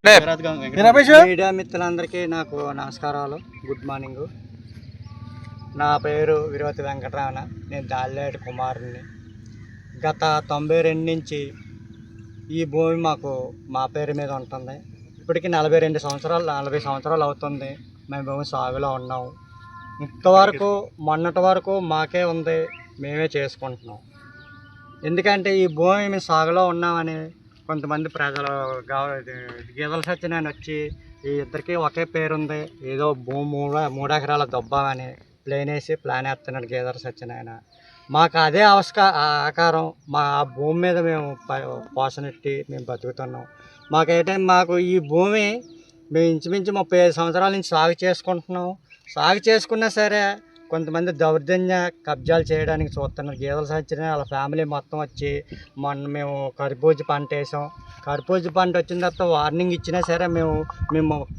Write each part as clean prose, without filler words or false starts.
Media మిత్రులందరికీ నాకు నమస్కారాలు, గుడ్ మార్నింగ్. నా పేరు విరోతి వెంకటరమణ. నేను దాల్లేటి కుమారుని. గత 92 నుంచి ఈ భూమి మాకు మా పేరు మీద ఉంటుంది. ఇప్పటికి 40 సంవత్సరాలు అవుతుంది మేము భూమి సాగులో ఉన్నాము. ఇంతవరకు మొన్నటి వరకు మాకే ఉంది, మేమే చేసుకుంటున్నాం. ఎందుకంటే ఈ భూమి మేము సాగులో ఉన్నామని కొంతమంది ప్రజలు గీదల సత్యనారాయణ వచ్చి ఈ ఇద్దరికి ఒకే పేరుంది, ఏదో భూమి 3 ఎకరాల దొబ్బామని ప్లేన్ వేసి ప్లాన్ వేస్తున్నాడు గీదల సత్యనారాయణ. మాకు అదే ఆకారం మా భూమి మీద మేము పోషనెట్టి మేము బతుకుతున్నాం. మాకు ఈ భూమి మేము ఇంచుమించు 35 సంవత్సరాల నుంచి సాగు చేసుకుంటున్నాం. సాగు చేసుకున్నా సరే కొంతమంది దౌర్జన్య కబ్జాలు చేయడానికి చూస్తున్నారు. గీదల సత్యనారాయణ వాళ్ళ ఫ్యామిలీ మొత్తం వచ్చి మొన్న మేము కర్బూజ పంట వేసాం. కర్బూజ పంట వచ్చిన తర్వాత వార్నింగ్ ఇచ్చినా సరే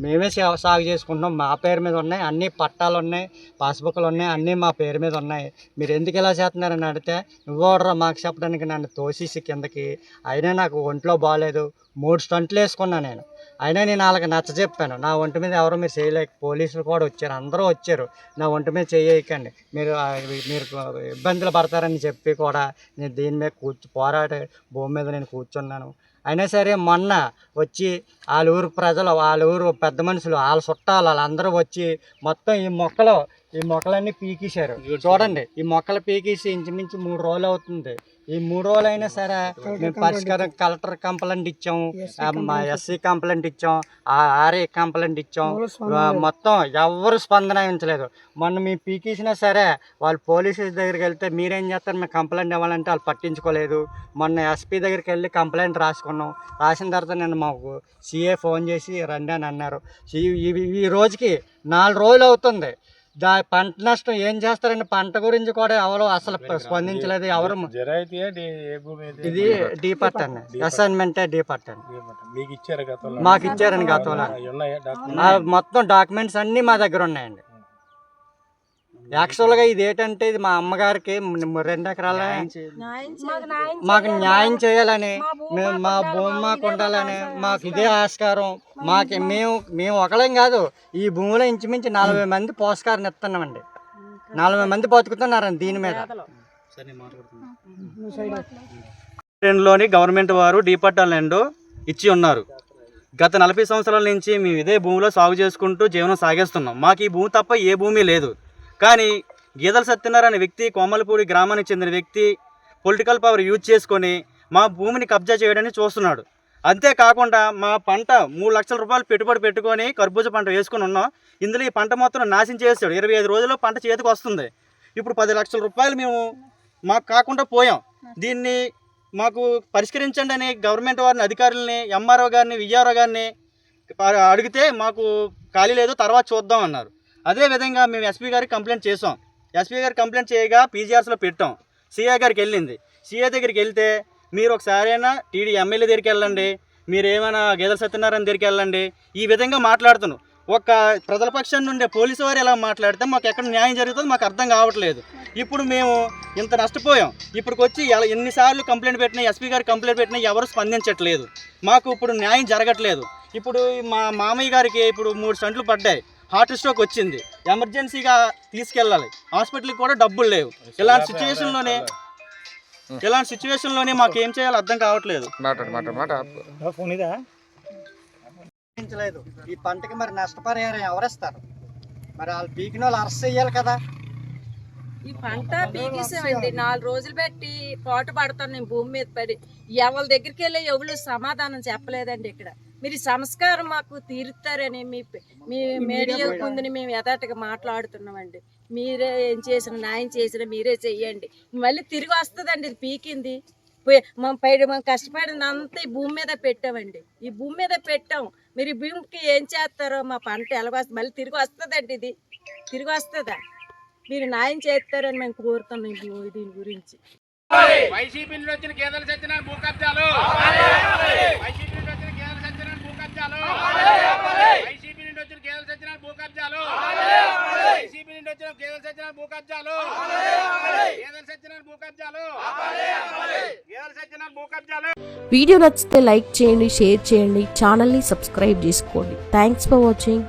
మేమే సాగు చేసుకుంటున్నాం. మా పేరు మీద ఉన్నాయి, అన్ని పట్టాలు ఉన్నాయి, పాస్బుక్లు ఉన్నాయి, అన్నీ మా పేరు మీద ఉన్నాయి. మీరు ఎందుకు ఇలా చేస్తున్నారని అడిగితే ఇవ్వడరా మాకు చెప్పడానికి నన్ను తోసేసి కిందకి. అయినా నాకు ఒంట్లో బాగాలేదు, 3 స్టంట్లు వేసుకున్నాను నేను. అయినా నేను వాళ్ళకి నచ్చ చెప్పాను, నా ఒంటి మీద ఎవరో మీరు చేయలేక. పోలీసులు కూడా వచ్చారు, అందరూ వచ్చారు, నా ఒంటి మీద చేయకండి, మీరు ఇబ్బందులు పడతారని చెప్పి కూడా నేను దీని మీద పోరాడే భూమి మీద నేను కూర్చున్నాను. అయినా సరే మొన్న వచ్చి వాళ్ళ ఊరు ప్రజలు, వాళ్ళ ఊరు పెద్ద మనుషులు, వాళ్ళ చుట్టాలు వాళ్ళందరూ వచ్చి మొత్తం ఈ మొక్కలన్నీ పీకేశారు. చూడండి, ఈ మొక్కలు పీకేసి ఇంచుమించు 3 రోజులు అవుతుంది. ఈ 3 రోజులు అయినా సరే మేము పరిష్కారం కలెక్టర్ కంప్లైంట్ ఇచ్చాము, ఎస్సీ కంప్లైంట్ ఇచ్చాం, ఆర్ఏ కంప్లైంట్ ఇచ్చాం. మొత్తం ఎవరు స్పందన ఇవ్వలేదు. మొన్న మేము పీకేసినా సరే వాళ్ళు పోలీసుల దగ్గరికి వెళ్తే మీరేం చేస్తారు, మేము కంప్లైంట్ ఇవ్వాలంటే వాళ్ళు పట్టించుకోలేదు. మొన్న ఎస్పీ దగ్గరికి వెళ్ళి కంప్లైంట్ రాసుకున్నాం. రాసిన తర్వాత నేను మాకు సిఏ ఫోన్ చేసి రండి అని అన్నారు. ఈ రోజుకి 4 రోజులు అవుతుంది. పంట నష్టం ఏం చేస్తారండి, పంట గురించి కూడా ఎవరు అసలు స్పందించలేదు. ఎవరు ఇది డీపర్ట్ అండి, అసైన్మెంటే డీపర్ట్ అండి. మాకు ఇచ్చారని గతంలో మొత్తం డాక్యుమెంట్స్ అన్నీ మా దగ్గర ఉన్నాయండి. యాక్చువల్గా ఇది ఏంటంటే ఇది మా అమ్మగారికి 2 ఎకరాల మాకు న్యాయం చేయాలని, మా భూమి మాకు ఉండాలని మాకు ఇదే ఆస్కారం. మేము ఒకలేం కాదు, ఈ భూమిలో ఇంచుమించు 40 మంది పోషకారం ఇస్తున్నామండి. 40 మంది బతుకుతున్నారండి దీని మీద. లోని గవర్నమెంట్ వారు డీపట్టా ల్యాండ్ ఇచ్చి ఉన్నారు. గత 40 సంవత్సరాల నుంచి మేము ఇదే భూమిలో సాగు చేసుకుంటూ జీవనం సాగిస్తున్నాం. మాకు ఈ భూమి తప్ప ఏ భూమి లేదు. కానీ గీదల సత్యనారాయణ అనే వ్యక్తి, కోమలపూడి గ్రామానికి చెందిన వ్యక్తి, పొలిటికల్ పవర్ యూజ్ చేసుకొని మా భూమిని కబ్జా చేయడానికి చూస్తున్నాడు. అంతేకాకుండా మా పంట 3 లక్షల రూపాయలు పెట్టుబడి పెట్టుకొని కర్బూజ పంట వేసుకొని ఉన్నాం. ఇందులో ఈ పంట మొత్తం నాశనం చేసాడు. 25 రోజుల్లో పంట చేతికి వస్తుంది. ఇప్పుడు 10 లక్షల రూపాయలు మేము మాకు కాకుండా పోయాం. దీన్ని మాకు పరిష్కరించండి అని గవర్నమెంట్ వారిని, అధికారులని, ఎంఆర్ఓ గారిని, విఆర్ఓ గారిని అడిగితే మాకు ఖాళీ లేదు, తర్వాత చూద్దాం అన్నారు. అదేవిధంగా మేము ఎస్పీ గారికి కంప్లైంట్ చేసాం. ఎస్పీ గారికి కంప్లైంట్ చేయగా పీజీఆర్స్లో పెట్టాం. సిఐ గారికి వెళ్ళింది. సిఐ దగ్గరికి వెళ్తే మీరు ఒకసారైనా టీడీ ఎమ్మెల్యే దగ్గరికి వెళ్ళండి, మీరు ఏమైనా గీదల సత్యనారాయణ దగ్గరికి వెళ్ళండి, ఈ విధంగా మాట్లాడుతున్నాం. ఒక ప్రజల పక్షం నుండి పోలీసు వారు ఎలా మాట్లాడితే మాకు ఎక్కడ న్యాయం జరుగుతుందో మాకు అర్థం కావట్లేదు. ఇప్పుడు మేము ఇంత నష్టపోయాం. ఇప్పటికి వచ్చి ఎన్నిసార్లు కంప్లైంట్ పెట్టినా, ఎస్పీ గారికి కంప్లైంట్ పెట్టినా ఎవరు స్పందించట్లేదు. మాకు ఇప్పుడు న్యాయం జరగట్లేదు. ఇప్పుడు మా మామయ్య గారికి ఇప్పుడు 3 స్టంట్లు పడ్డాయి, హార్ట్ స్ట్రోక్ వచ్చింది, ఎమర్జెన్సీగా తీసుకెళ్ళాలి, హాస్పిటల్కి కూడా డబ్బులు లేవు. ఇలాంటి సిచ్యువేషన్లోనే మాకు ఏం చేయాలో అర్థం కావట్లేదు. ఈ పంటకి మరి నష్టపరిహారం ఎవరిస్తారు? మరి వాళ్ళు పీకిన వాళ్ళు అరెస్ట్ చేయాలి కదా. ఈ పంట పీకేసామండి, 4 రోజులు పెట్టి పాటు పడతాను నేను భూమి మీద పడి. ఎవరి దగ్గరికి వెళ్ళి ఎవరు సమాధానం చెప్పలేదండి. ఇక్కడ మీరు సంస్కారం మాకు తీరుతారని మీ మీడియా ముందుని మేము యథార్థంగా మాట్లాడుతున్నామండి. మీరే ఏం చేసిన న్యాయం చేసిన మీరే చెయ్యండి. మళ్ళీ తిరిగి వస్తుందండి. ఇది పీకింది మనం కష్టపడినంత ఈ భూమి మీద పెట్టామండి. ఈ భూమి మీద పెట్టాం. మీరు ఈ భూమికి ఏం చేస్తారో మా పంట ఎలాగొస్తుంది, మళ్ళీ తిరిగి వస్తుందండి. ఇది తిరిగి వస్తుందా? మీరు న్యాయం చేస్తారని మేము కోరుతున్నాం దీని గురించి. వైసీపీ నుండి వచ్చిన గీదల సత్యనారాయణ భూ కబ్జాలు, వైసీపీ నుండి వచ్చిన గీదల సత్యనారాయణ భూ కబ్జాలు, వైసీపీ నుండి వచ్చిన గీదల సత్యనారాయణ భూ కబ్జాలు వైసీపీ నుండి వచ్చిన గేదెల సత్యనారాయణ భూ కబ్జాలు గేదెల సత్యనారాయణ భూ కబ్జాలు గేదెల సత్యనారాయణ భూ కబ్జాలు. వీడియో నచ్చితే లైక్ చేయండి, షేర్ చేయండి, ఛానల్ని సబ్స్క్రైబ్ చేసుకోండి. Thanks for watching.